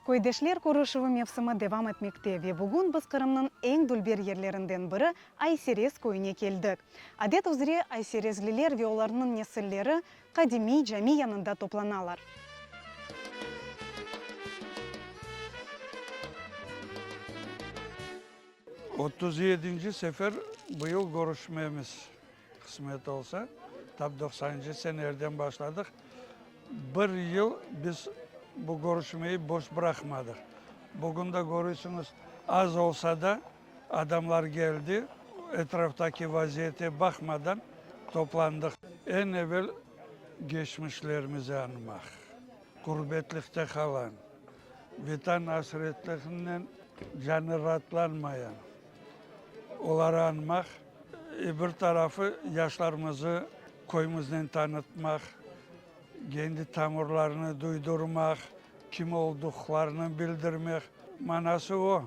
Koydeşler koruşuvu mevsimi devam etmekte ve bugün biz Kırım'nın en dülber yerlerinden biri Ayserez koyuna keldik. Adet üzere Ayserezliler ve onlarının nesilleri kadimi cami yanında toplanalar. ...37. sefer bu yıl görüşmemiz kısmet olsa, tabi 90. senelerden başladık. Bir yıl biz bu görüşmeyi boş bırakmadık. Bugün de görüyorsunuz, az olsa da adamlar geldi, etraftaki vaziyete bakmadan toplandık. En evvel geçmişlerimizi anmak, gurbetlikte kalan, vatan hasretliğinden canı rahatlanmayan, onları anmak, bir tarafı yaşlarımızı koyumuzdan tanıtmak, kendi tamırlarını duydurmak, kim olduklarını bildirmek, manası o.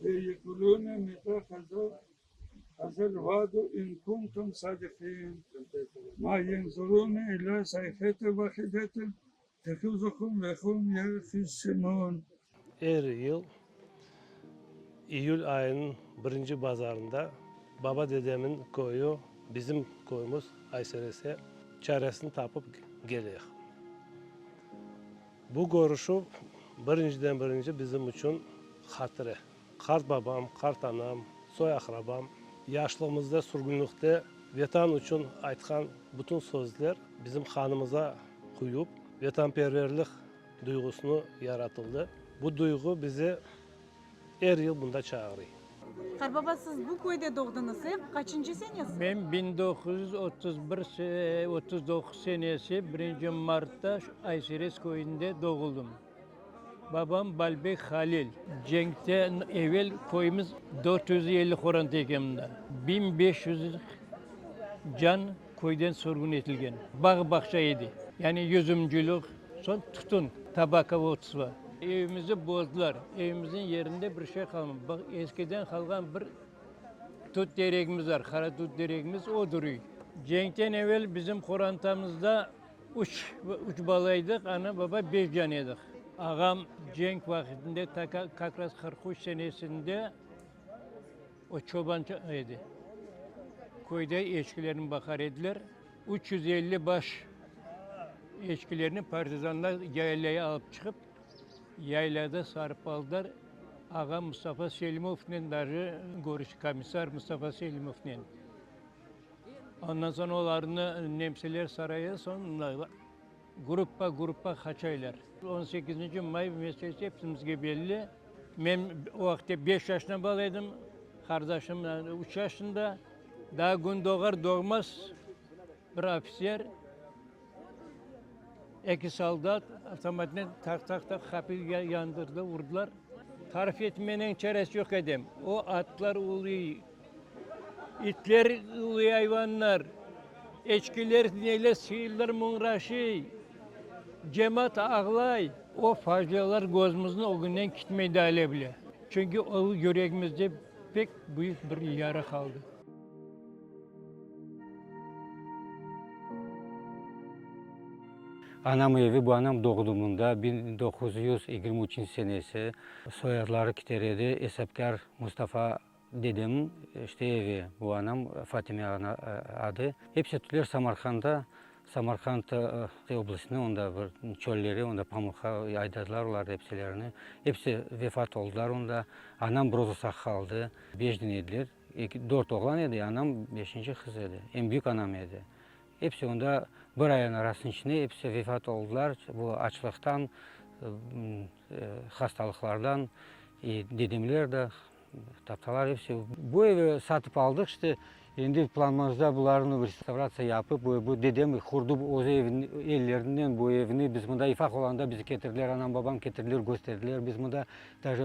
Yekulune mitakaza hazır vadu in kuntum sadikin. Ma yenzurune ila sayfete vahidetin tehuzukum ve hum yerfisimun. Her yıl Eylül ayının birinci pazarında baba dedemin koyu, bizim koyumuz Ayserez'e çaresini tapıp geliyor. Bu görüşü birinci bizim için hatırı. Kart babam, kart anam, soy akrabam, yaşlığımızda, sürgünlükte vatan için aytkan bütün sözler bizim kanımıza kuyup vatanperverlik duygusunu yaratıldı. Bu duygu bizi her yıl bunda çağırıyor. Karbaba siz bu köyde doğdunuz hep kaçıncı senesi? Ben 1939 senesi 1. Mart'ta Ayserez köyünde doğuldum. Babam Balbek Halil. Cenk'ten evvel köyümüz 450 koran tekemde. 1500 can köyden sorgun etilgen. Bağ bahçeydi. Yani yüzümcülük, son tutun, tabaka otsu. Evimizi bozdular. Evimizin yerinde bir şey kalmadı. Bak eskiden kalan bir tut dereğimiz var. Kara tut dereğimiz o duruyor. Cenk'ten evvel bizim korantamızda uç balaydık. Ana baba 5 canıydık. Ağam Cenk vakitinde kakras 43 senesinde o çobancıydı. Köyde eşkilerini bakar ediler. 350 baş eşkilerini partizanlar yaylaya alıp çıkıp yaylada sarıp aldılar. Ağam Mustafa Selimov'la dahi görüş komiser Mustafa Selimov'la. Ondan sonra onlarını Nemseler Sarayı sonra gruppa kaçaylar. 18. may meselesi hepimizge belli. Ben o vakti 5 yaşına bağlıydım. Kardeşim 3 yaşında. Daha gün doğar doğmaz bir ofisiyer, 2 soldat otomatikten tak kapıyı yandırdı, vurdular. Tarif etmenin çaresi yok edem. O atlar uluyor, itler uluyor hayvanlar, eçkiler neyle sığırlar mınraşı, cemaat ağlay. O facialar gözümüzün o günden gitmeyi de bile. Çünkü o yüreğimizde pek büyük bir yara kaldı. Anam evi bu anam doğduğumunda 1923 senesi soyadları kiteredi. Esepkar Mustafa dedem işte evi bu anam Fatime ana adı. Hepsi tüler Samarkand'da. Samarkand oblasında onda bir çölleri, onda pamukha aydadılar onlar hepsilerini. Hepsi vefat oldular onda. Anam Brozos'a kaldı. 5 dinlediler. 4 oğlan idi, anam 5. kız idi. En büyük anam idi. Hepsi onda bir ayın arasının içinde hepsi vefat oldular. Bu açlıktan, hastalıklardan, dedemler de, taptalar hepsi. Bu evi satıp aldık işte. Şimdi planımızda bunların bir restorasyonu yapıp bu dedem kurdu o evin ellerinden bu evini biz bunda ifak olanda bizi getirdiler, anam babam getirdiler, gösterdiler. Biz bunda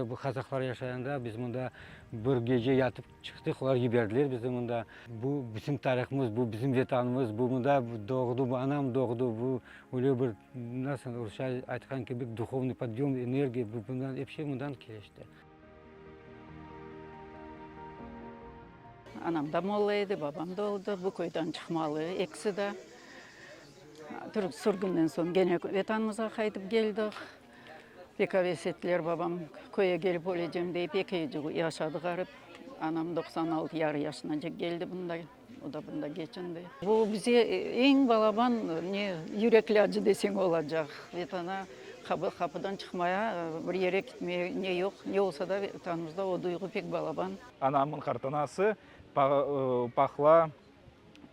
bu Kazaklar yaşayanda biz bunda bir gece yatıp çıktık, onlar giberdiler bizim bunda. Bu bizim tarihimiz, bu bizim vatanımız, bu bunda doğdu, bu anam doğdu, bu öyle bir nasıl Rusça aytkan gibi duhovni подъем, enerji bundan hepsi bundan gelişti. Anam da mollıydı, babam da oldu. Bu köyden çıkmalı, ikisi de. Türk sürgünden sonra gene vatanımıza kayıtıp geldik. Pek heves ettiler babam köye gelip olacağım deyip epeyce yaşadı garip. Anam 96 yarı yaşına geldi bunda. O da bunda geçindi. Bu bize en balaban ne yürekli acı desen olacak. Vatana kapıdan çıkmaya, bir yere gitmeye ne yok. Ne olsa da vatanımızda o duygu pek balaban. Anamın kartanası Pahla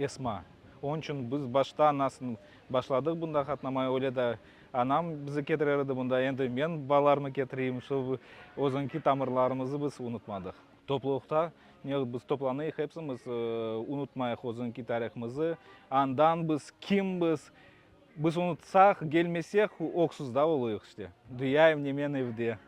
Esma. Onun için biz başta anasını başladık bunda katlamaya öyle de anam bizi getirirdi bunda. Endi men balalarımı getireyim, şu özünki tamirlarımızı biz unutmadık. Toplulukta biz toplanıyıq, hepsimiz unutmayıq özünki tariximizi. Andan biz kim biz unutsak, gelmesek oksuzda oluyıq işte. Duyayım nemen evde.